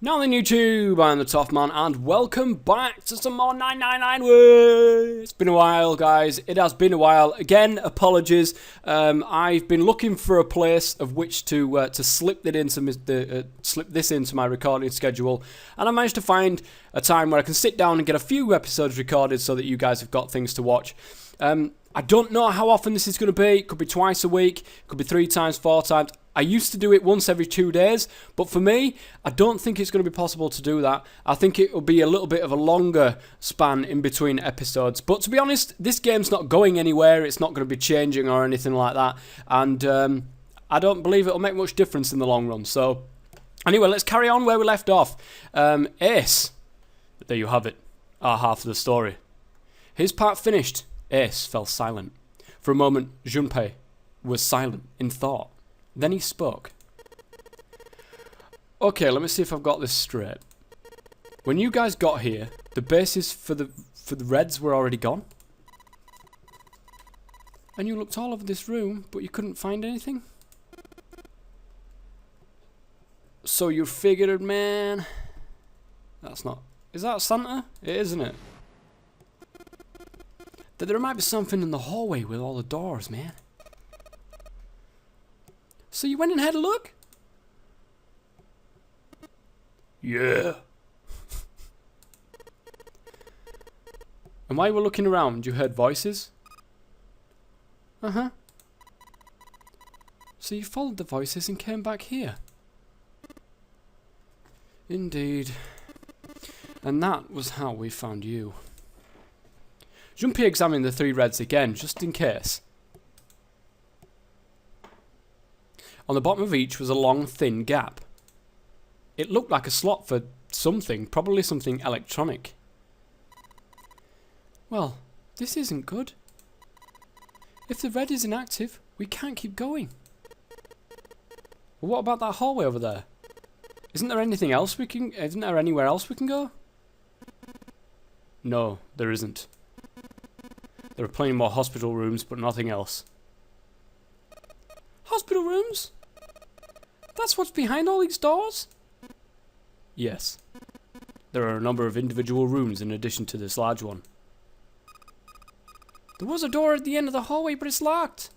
Now then YouTube, I'm the Tough Man and welcome back to some more 999 Words. It's been a while guys, it has been a while. Again, apologies, I've been looking for a place of which to slip this into my recording schedule, and I managed to find a time where I can sit down and get a few episodes recorded so that you guys have got things to watch. I don't know how often this is going to be. It could be twice a week, it could be 3 times, 4 times. I used to do it once every 2 days, but for me, I don't think it's going to be possible to do that. I think it will be a little bit of a longer span in between episodes. But to be honest, this game's not going anywhere. It's not going to be changing or anything like that. And I don't believe it'll make much difference in the long run. So anyway, let's carry on where we left off. Ace, there you have it, our half of the story. His part finished, Ace fell silent. For a moment, Junpei was silent in thought. Then he spoke. Okay, let me see if I've got this straight. When you guys got here, the bases for the Reds were already gone? And you looked all over this room, but you couldn't find anything? So you figured, man... That's not... Is that Santa? It is, isn't it? That there might be something in the hallway with all the doors, man. So you went and had a look? Yeah. And while you were looking around, you heard voices? Uh-huh. So you followed the voices and came back here? Indeed. And that was how we found you. Junpei examined the 3 Reds again, just in case. On the bottom of each was a long, thin gap. It looked like a slot for something, probably something electronic. Well, this isn't good. If the red is inactive, we can't keep going. Well, what about that hallway over there? Isn't there anywhere else we can go? No, there isn't. There are plenty more hospital rooms, but nothing else. Hospital rooms? That's what's behind all these doors? Yes. There are a number of individual rooms in addition to this large one. There was a door at the end of the hallway, but it's locked.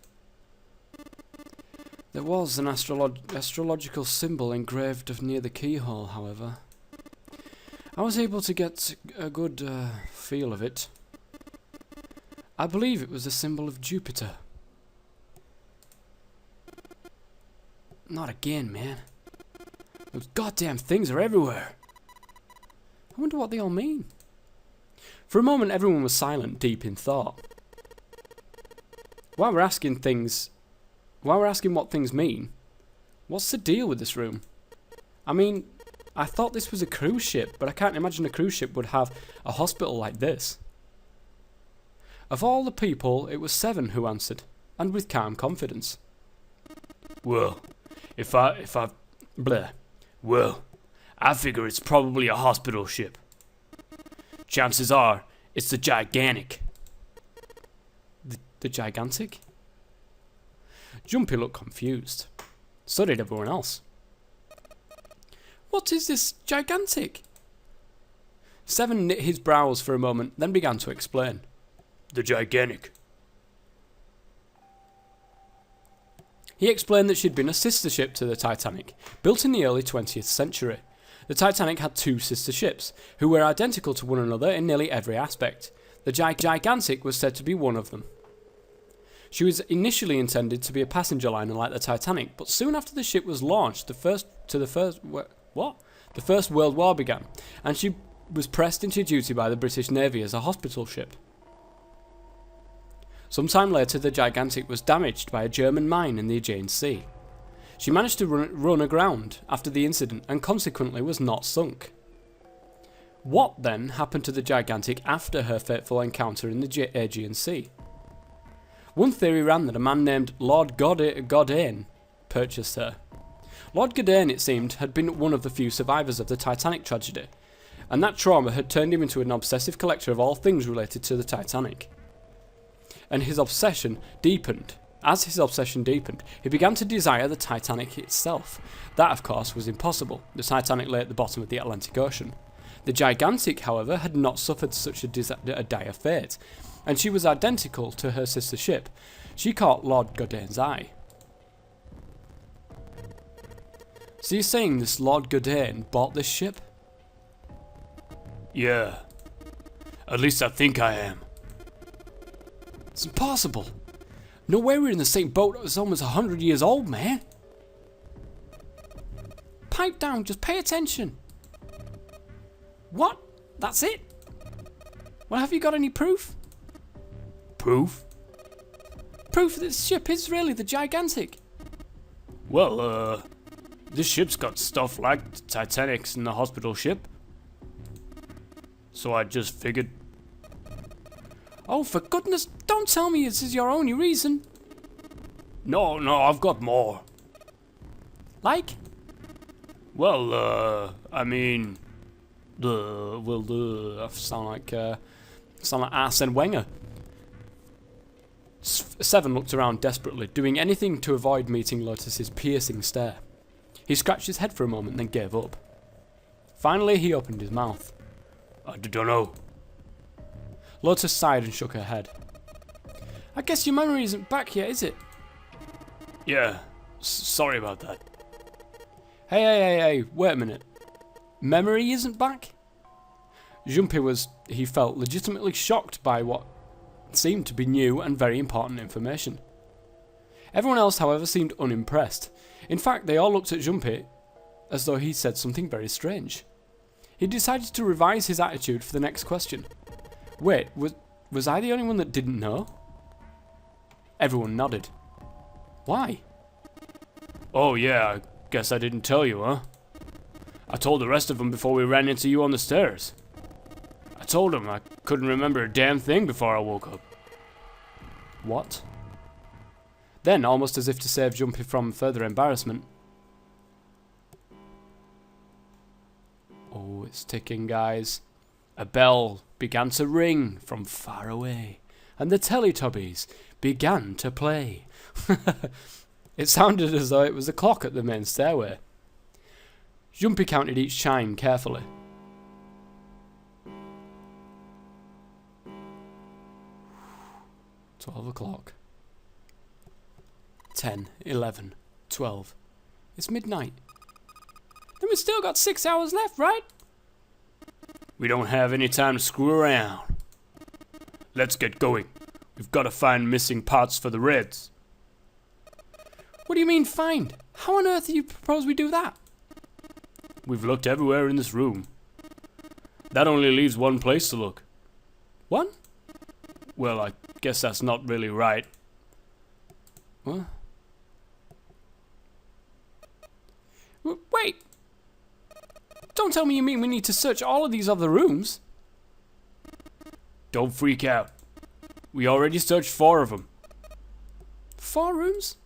There was an astrological symbol engraved near the keyhole, however. I was able to get a good feel of it. I believe it was a symbol of Jupiter. Not again, man. Those goddamn things are everywhere. I wonder what they all mean. For a moment, everyone was silent, deep in thought. While we're asking what things mean, what's the deal with this room? I mean, I thought this was a cruise ship, but I can't imagine a cruise ship would have a hospital like this. Of all the people, it was 7 who answered, and with calm confidence. Well, I figure it's probably a hospital ship. Chances are, it's the Gigantic. The Gigantic? Junpei looked confused. So did everyone else. What is this Gigantic? 7 knit his brows for a moment, then began to explain. The Gigantic. He explained that she'd been a sister ship to the Titanic, built in the early 20th century. The Titanic had 2 sister ships, who were identical to one another in nearly every aspect. The Gigantic was said to be one of them. She was initially intended to be a passenger liner like the Titanic, but soon after the ship was launched, the First World War began, and she was pressed into duty by the British Navy as a hospital ship. Sometime later, the Gigantic was damaged by a German mine in the Aegean Sea. She managed to run aground after the incident and consequently was not sunk. What then happened to the Gigantic after her fateful encounter in the Aegean Sea? One theory ran that a man named Lord Godane purchased her. Lord Godane, it seemed, had been one of the few survivors of the Titanic tragedy, and that trauma had turned him into an obsessive collector of all things related to the Titanic. And his obsession deepened As his obsession deepened, he began to desire the Titanic itself. That, of course, was impossible. The Titanic lay at the bottom of the Atlantic Ocean. The Gigantic, however, had not suffered such a dire fate, and she was identical to her sister ship. She caught Lord Godaine's eye. So you're saying this Lord Godaine bought this ship? Yeah. At least I think I am. It's impossible. No way we're in the same boat that's almost 100 years old, man. Pipe down, just pay attention. What? That's it? Well, have you got any proof? Proof? Proof that this ship is really the Gigantic. Well, this ship's got stuff like the Titanic's and the hospital ship. So I just figured... Oh, for goodness, don't tell me this is your only reason. No, I've got more. Like? Well, I mean... I sound like Arsene Wenger. Seven looked around desperately, doing anything to avoid meeting Lotus's piercing stare. He scratched his head for a moment, then gave up. Finally, he opened his mouth. I don't know. Lotus sighed and shook her head. I guess your memory isn't back yet, is it? Yeah, sorry about that. Hey, wait a minute. Memory isn't back? Jumpy was, he felt, legitimately shocked by what seemed to be new and very important information. Everyone else, however, seemed unimpressed. In fact, they all looked at Jumpy as though he said something very strange. He decided to revise his attitude for the next question. Wait, was I the only one that didn't know? Everyone nodded. Why? Oh yeah, I guess I didn't tell you, huh? I told the rest of them before we ran into you on the stairs. I told them I couldn't remember a damn thing before I woke up. What? Then, almost as if to save Jumpy from further embarrassment. Oh, it's ticking, guys. A bell began to ring from far away, and the Teletubbies began to play. It sounded as though it was a clock at the main stairway. Jumpy counted each chime carefully. 12 o'clock. 10, 11, 12. It's midnight. Then we've still got 6 hours left, right? We don't have any time to screw around. Let's get going. We've got to find missing parts for the Reds. What do you mean find? How on earth do you propose we do that? We've looked everywhere in this room. That only leaves one place to look. One? Well, I guess that's not really right. What? Wait! Don't tell me you mean we need to search all of these other rooms. Don't freak out. We already searched 4 of them. 4 rooms?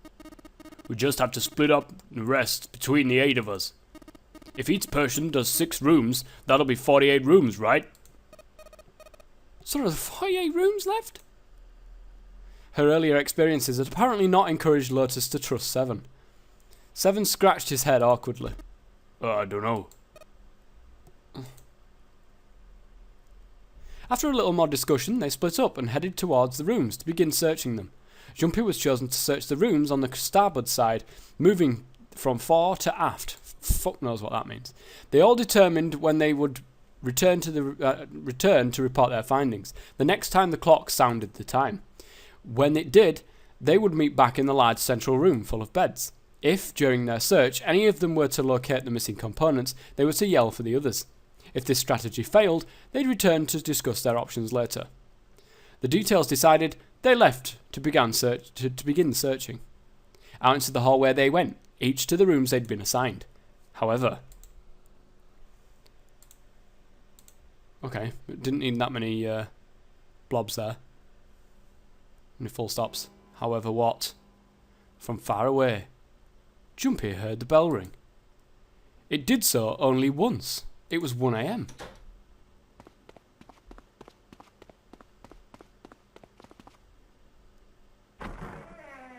We just have to split up the rest between the 8 of us. If each person does 6 rooms, that'll be 48 rooms, right? So there are 48 rooms left? Her earlier experiences had apparently not encouraged Lotus to trust Seven. Seven scratched his head awkwardly. I don't know. After a little more discussion, they split up and headed towards the rooms to begin searching them. Jumpy was chosen to search the rooms on the starboard side, moving from fore to aft. Fuck knows what that means. They all determined when they would return to report their findings, the next time the clock sounded the time. When it did, they would meet back in the large central room full of beds. If, during their search, any of them were to locate the missing components, they were to yell for the others. If this strategy failed, they'd return to discuss their options later. The details decided, they left to begin searching. Out into the hallway they went, each to the rooms they'd been assigned. However... Okay, didn't need that many blobs there. Any full stops. However what? From far away, Jumpy heard the bell ring. It did so only once. It was 1 a.m.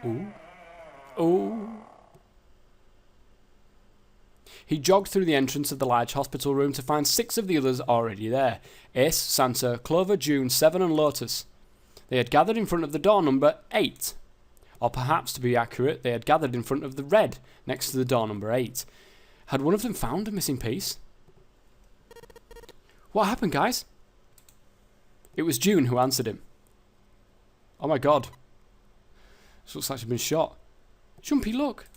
Ooh. Uh-oh. He jogged through the entrance of the large hospital room to find 6 of the others already there. Ace, Santa, Clover, June, Seven and Lotus. They had gathered in front of the door number 8. Or perhaps, to be accurate, they had gathered in front of the red next to the door number 8. Had one of them found a missing piece? What happened, guys? It was June who answered him. Oh my god. This looks like she's been shot. Jumpy, look.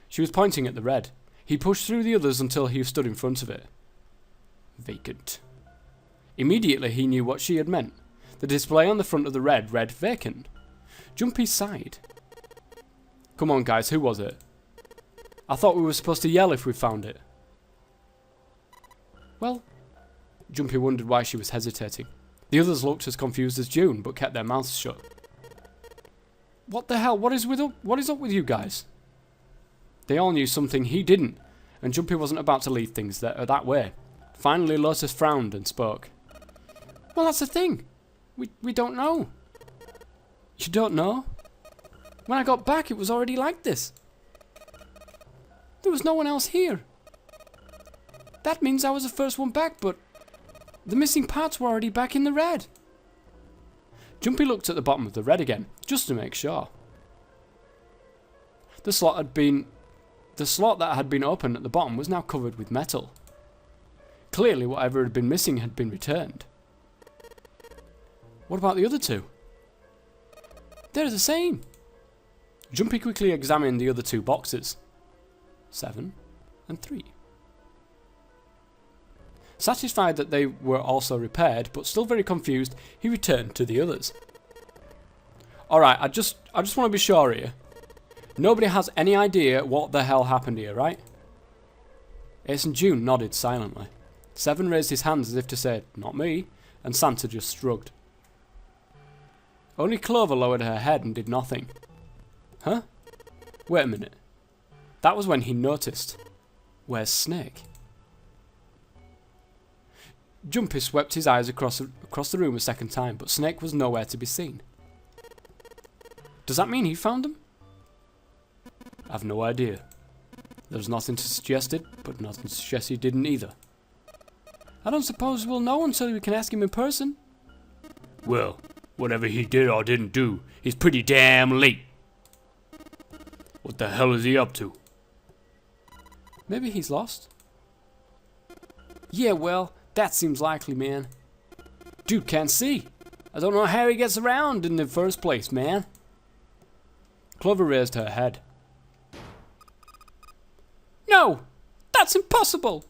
She was pointing at the red. He pushed through the others until he stood in front of it. Vacant. Immediately he knew what she had meant. The display on the front of the red read vacant. Jumpy sighed. Come on guys, who was it? I thought we were supposed to yell if we found it. Well, Jumpy wondered why she was hesitating. The others looked as confused as June, but kept their mouths shut. What the hell? What is up with you guys? They all knew something he didn't, and Jumpy wasn't about to leave things that way. Finally, Lotus frowned and spoke. Well, that's the thing. We don't know. You don't know? When I got back, it was already like this. There was no one else here. That means I was the first one back, but the missing parts were already back in the red. Jumpy looked at the bottom of the red again, just to make sure. The slot that had been open at the bottom was now covered with metal. Clearly, whatever had been missing had been returned. What about the other 2? They're the same. Jumpy quickly examined the other 2 boxes. 7 and 3. Satisfied that they were also repaired, but still very confused, he returned to the others. Alright, I just want to be sure here. Nobody has any idea what the hell happened here, right? Ace and June nodded silently. Seven raised his hands as if to say, not me, and Santa just shrugged. Only Clover lowered her head and did nothing. Huh? Wait a minute. That was when he noticed. Where's Snake? Jumpy swept his eyes across the room a second time, but Snake was nowhere to be seen. Does that mean he found them? I've no idea. There's nothing to suggest it, but nothing to suggest he didn't either. I don't suppose we'll know until we can ask him in person. Well, whatever he did or didn't do, he's pretty damn late. What the hell is he up to? Maybe he's lost. Yeah, well, that seems likely, man. Dude can't see. I don't know how he gets around in the first place, man. Clover raised her head. No! That's impossible!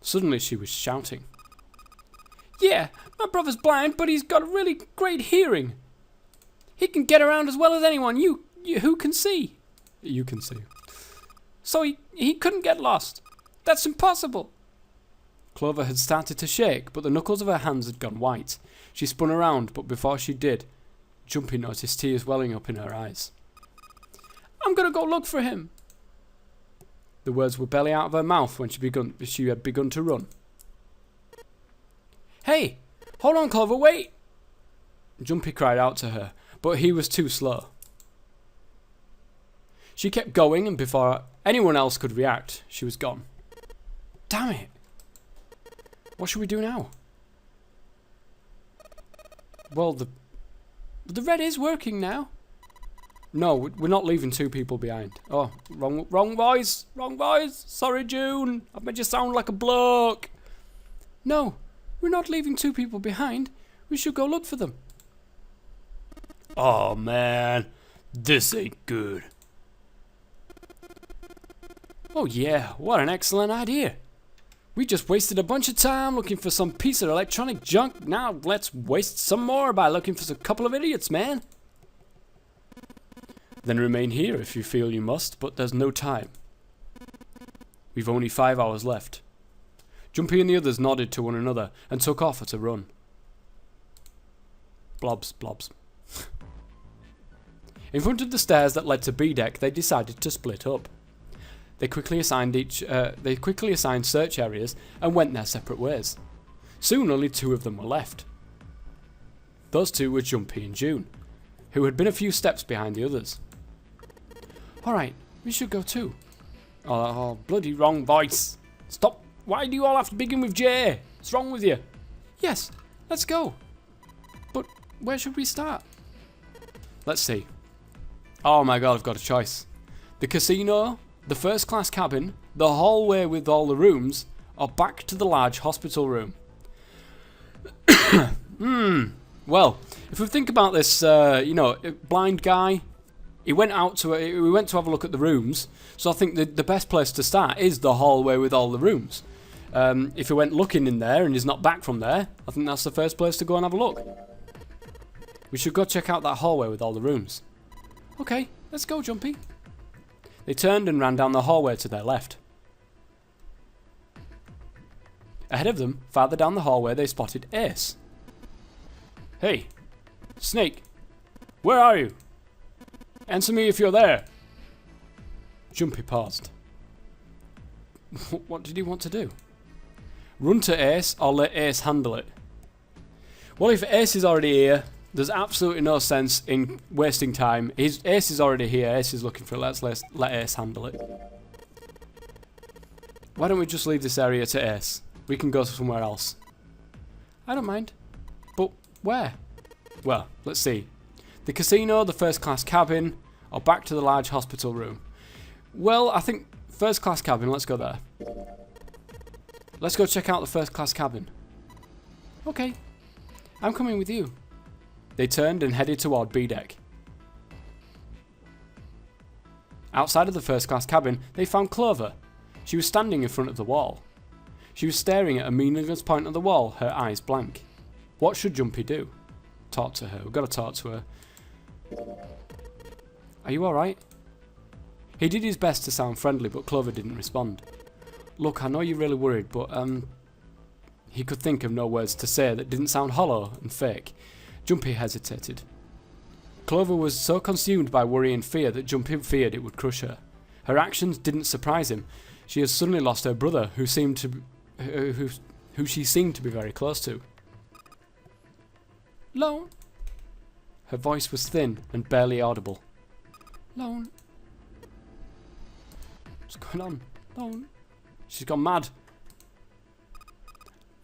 Suddenly she was shouting. Yeah, my brother's blind, but he's got a really great hearing. He can get around as well as anyone. Who can see? You can see. So he couldn't get lost. That's impossible. Clover had started to shake, but the knuckles of her hands had gone white. She spun around, but before she did, Jumpy noticed tears welling up in her eyes. I'm gonna go look for him. The words were barely out of her mouth when she had begun to run. Hey! Hold on, Clover, wait! Jumpy cried out to her, but he was too slow. She kept going, and before anyone else could react, she was gone. Damn it! What should we do now? Well, the red is working now. No, we're not leaving 2 people behind. Oh, wrong voice. Wrong voice. Sorry, June. I've made you sound like a bloke. No, we're not leaving 2 people behind. We should go look for them. Oh man, this ain't good. Oh yeah, what an excellent idea. We just wasted a bunch of time looking for some piece of electronic junk. Now let's waste some more by looking for a couple of idiots, man. Then remain here if you feel you must, but there's no time. We've only 5 hours left. Jumpy and the others nodded to one another and took off at a run. Blobs, blobs. In front of the stairs that led to B deck, they decided to split up. They quickly assigned search areas and went their separate ways. Soon only 2 of them were left. Those 2 were Jumpy and June. who had been a few steps behind the others. Alright, we should go too. Oh, bloody wrong voice. Stop. Why do you all have to begin with J? What's wrong with you? Yes, let's go. But where should we start? Let's see. Oh my god, I've got a choice. The casino, the first class cabin, the hallway with all the rooms, or back to the large hospital room. Well, if we think about this, blind guy, we went to have a look at the rooms, so I think the best place to start is the hallway with all the rooms. If he went looking in there and he's not back from there, I think that's the first place to go and have a look. We should go check out that hallway with all the rooms. Okay, let's go, Jumpy. They turned and ran down the hallway to their left. Ahead of them, farther down the hallway, they spotted Ace. Hey, Snake, where are you? Answer me if you're there. Jumpy paused. What did he want to do? Run to Ace or let Ace handle it? Well, if Ace is already here, there's absolutely no sense in wasting time. Ace is already here. Ace is looking for it. Let's let Ace handle it. Why don't we just leave this area to Ace? We can go somewhere else. I don't mind. But where? Well, let's see. The casino, the first class cabin, or back to the large hospital room? Well, I think first class cabin. Let's go there. Let's go check out the first class cabin. Okay. I'm coming with you. They turned and headed toward B deck. Outside of the first class cabin, they found Clover. She was standing in front of the wall. She was staring at a meaningless point on the wall, her eyes blank. What should Jumpy do? Talk to her. We've got to talk to her. Are you alright? He did his best to sound friendly, but Clover didn't respond. Look, I know you're really worried, but he could think of no words to say that didn't sound hollow and fake. Jumpy hesitated. Clover was so consumed by worry and fear that Jumpy feared it would crush her. Her actions didn't surprise him. She had suddenly lost her brother, who she seemed to be very close to. Lone. Her voice was thin and barely audible. Lone. What's going on? Lone. She's gone mad.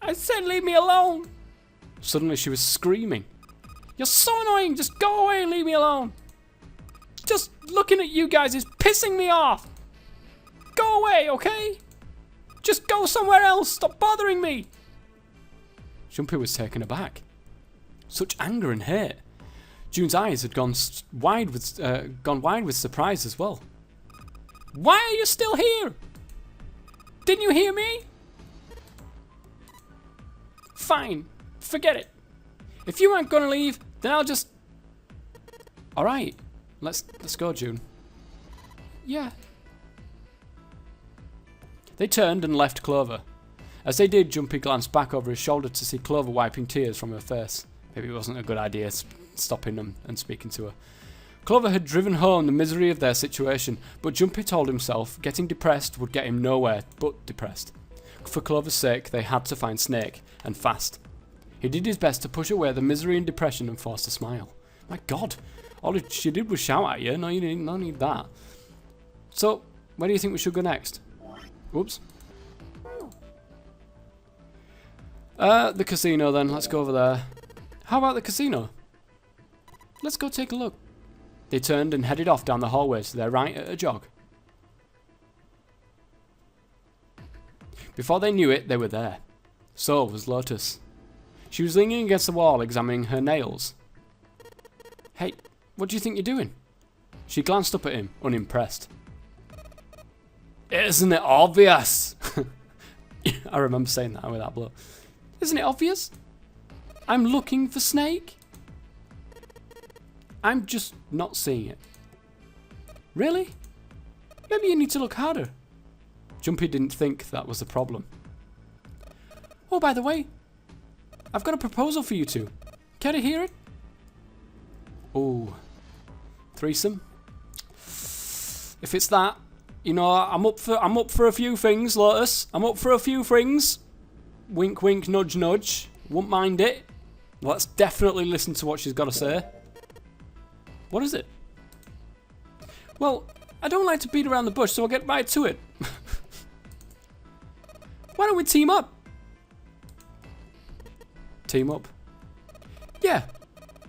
I said leave me alone. Suddenly she was screaming. You're so annoying. Just go away and leave me alone. Just looking at you guys is pissing me off. Go away, okay? Just go somewhere else. Stop bothering me. Jumpy was taken aback. Such anger and hate. June's eyes had gone wide with surprise as well. Why are you still here? Didn't you hear me? Fine, forget it. If you aren't gonna leave, then I'll just... Alright, let's go, June. Yeah. They turned and left Clover. As they did, Jumpy glanced back over his shoulder to see Clover wiping tears from her face. Maybe it wasn't a good idea stopping them and speaking to her. Clover had driven home the misery of their situation, but Jumpy told himself getting depressed would get him nowhere but depressed. For Clover's sake, they had to find Snake, and fast. He did his best to push away the misery and depression and force a smile. My God, all she did was shout at you. No, you didn't. No need that. So, where do you think we should go next? Whoops. The casino then. Let's go over there. How about the casino? Let's go take a look. They turned and headed off down the hallway to their right at a jog. Before they knew it, they were there. So was Lotus. She was leaning against the wall, examining her nails. Hey, what do you think you're doing? She glanced up at him, unimpressed. Isn't it obvious? I remember saying that with that blow. Isn't it obvious? I'm looking for Snake. I'm just not seeing it. Really? Maybe you need to look harder. Jumpy didn't think that was the problem. Oh, by the way, I've got a proposal for you two. Care to hear it? Oh, threesome? If it's that, you know, I'm up for a few things, Lotus. I'm up for a few things. Wink, wink, nudge, nudge. Won't mind it. Let's definitely listen to what she's got to say. What is it? Well, I don't like to beat around the bush, so I'll get right to it. Why don't we team up? Team up? Yeah.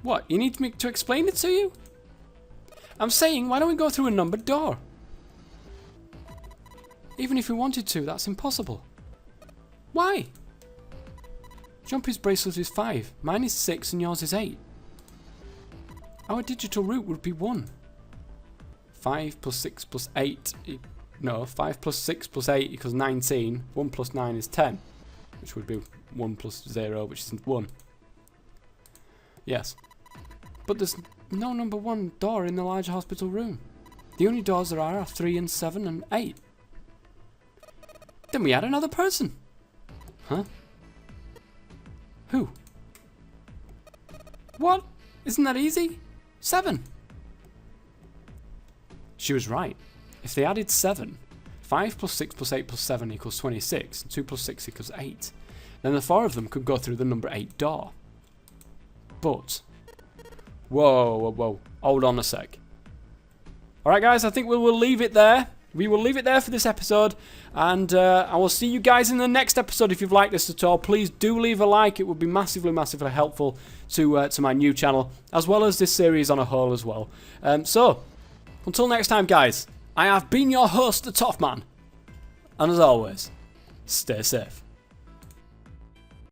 What, you need me to explain it to you? I'm saying, why don't we go through a numbered door? Even if we wanted to, that's impossible. Why? Jumpy's bracelet is 5, mine is 6 and yours is 8. Our digital route would be 1. 5 plus 6 plus 8, no, 5 plus 6 plus 8 equals 19, 1 plus 9 is 10, which would be 1 plus 0, which is 1. Yes. But there's no number 1 door in the large hospital room. The only doors there are 3 and 7 and 8. Then we add another person. Huh? Who? What? Isn't that easy? 7. She was right. If they added 7, 5 plus 6 plus 8 plus 7 equals 26, 2 plus 6 equals 8, then the 4 of them could go through the number 8 door. But, whoa, hold on a sec. Alright guys, I think we will leave it there. We will leave it there for this episode, and I will see you guys in the next episode. If you've liked this at all, please do leave a like. It would be massively helpful to my new channel, as well as this series on a whole as well. So, until next time guys, I have been your host, the Toffman, and as always, stay safe.